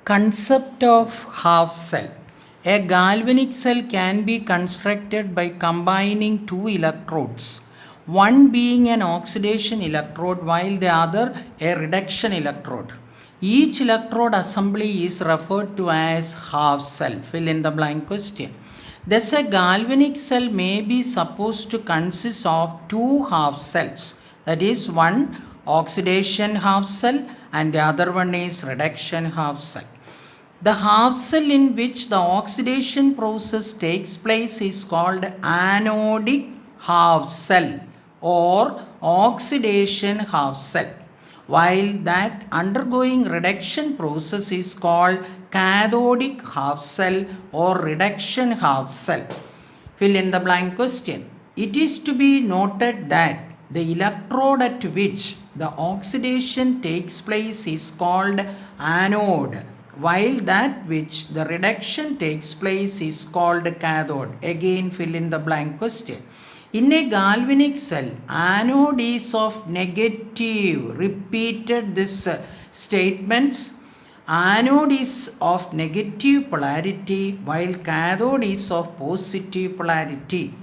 Concept of half cell. A galvanic cell can be constructed by combining two electrodes, one being an oxidation electrode while the other a reduction electrode. Each electrode assembly is referred to as half cell. Fill in the blank question. Thus, a galvanic cell may be supposed to consist of two half cells, that is, one oxidation half cell and the other one is reduction half cell. The half cell in which the oxidation process takes place is called anodic half cell or oxidation half cell, while that undergoing reduction process is called cathodic half cell or reduction half cell. Fill in the blank question. It is to be noted that the electrode at which the oxidation takes place is called anode, while that which the reduction takes place is called cathode. Again, fill in the blank question. In a galvanic cell, anode is of negative. Repeated this statements. Anode is of negative polarity while cathode is of positive polarity.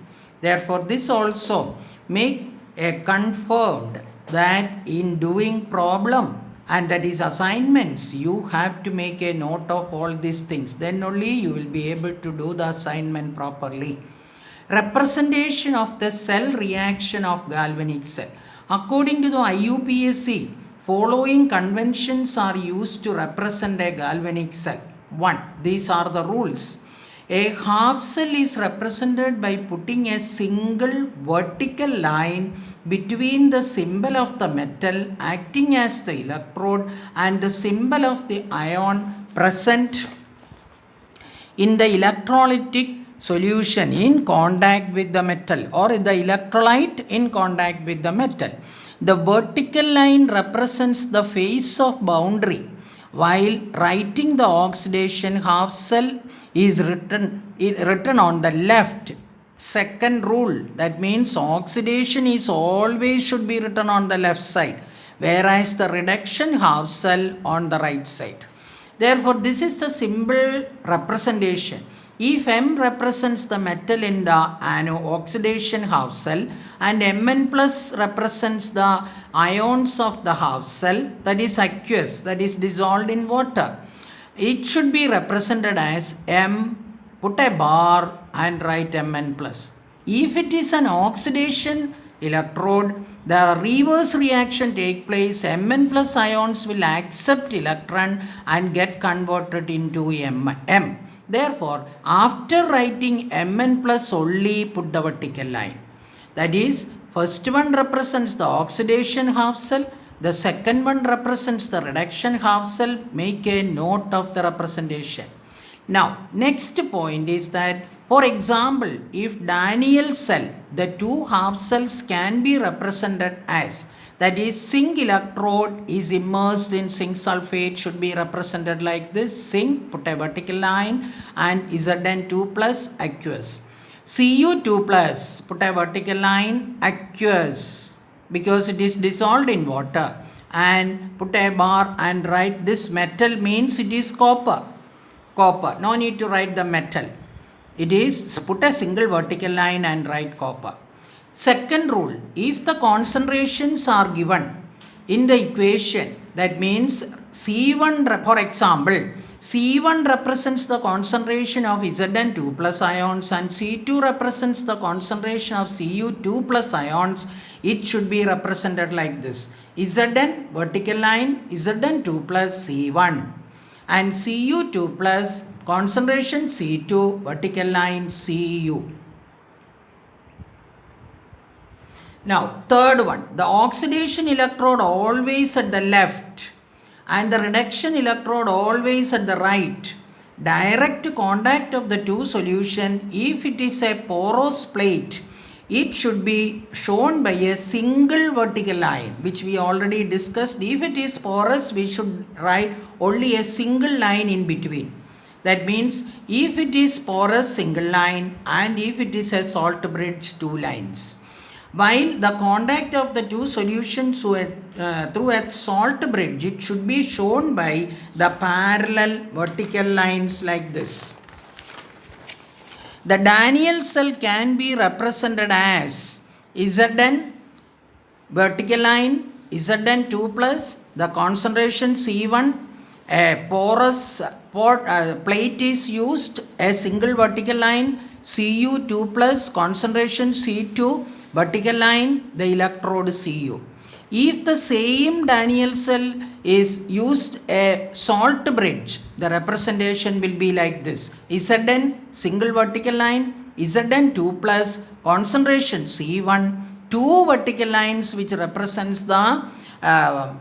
Therefore, this also make a confirmed that in doing problem and that is assignments, you have to make a note of all these things. Then only you will be able to do the assignment properly. Representation of the cell reaction of galvanic cell. According to the IUPAC, following conventions are used to represent a galvanic cell. 1. These are the rules. A half cell is represented by putting a single vertical line between the symbol of the metal acting as the electrode and the symbol of the ion present in the electrolytic solution in contact with the metal or the electrolyte in contact with the metal. The vertical line represents the face of boundary, while writing the oxidation half cell is written on the left. Second rule, that means oxidation is always should be written on the left side, whereas the reduction half cell on the right side. Therefore, this is the symbol representation. If M represents the metal in the oxidation half cell and Mn plus represents the ions of the half cell, that is aqueous, that is dissolved in water, it should be represented as M, put a bar and write Mn plus. If it is an oxidation electrode, the reverse reaction take place. Mn plus ions will accept electron and get converted into M. Therefore, after writing Mn plus only put the vertical line. That is, first one represents the oxidation half cell, the second one represents the reduction half cell. Make a note of the representation. Now, next point is that, for example, if Daniell cell, the two half cells can be represented as, that is, zinc electrode is immersed in zinc sulfate, should be represented like this. Zinc, put a vertical line, and Zn2 plus aqueous. Cu2 plus, put a vertical line, aqueous, because it is dissolved in water, and put a bar and write this metal means it is copper. Copper, no need to write the metal. It is, put a single vertical line and write copper. Second rule, if the concentrations are given in the equation, that means C1, for example, C1 represents the concentration of Zn2 plus ions and C2 represents the concentration of Cu2 plus ions, it should be represented like this. Zn, vertical line, Zn2 plus C1 and Cu2 plus concentration C2, vertical line Cu. Now, third one, the oxidation electrode always at the left and the reduction electrode always at the right. Direct contact of the two solution, if it is a porous plate, it should be shown by a single vertical line, which we already discussed. If it is porous, we should write only a single line in between. That means if it is porous, single line, and if it is a salt bridge, two lines. While the contact of the two solutions through a salt bridge, it should be shown by the parallel vertical lines like this. The Daniell cell can be represented as Zn vertical line, Zn2 plus the concentration C1, a porous plate is used, a single vertical line, Cu2 plus concentration C2 vertical line, the electrode Cu. If the same Daniell cell is used a salt bridge, the representation will be like this. Zn single vertical line, Zn2 plus concentration C1, two vertical lines which represents the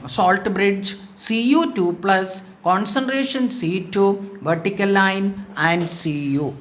salt bridge, Cu2 plus concentration C2 vertical line and Cu.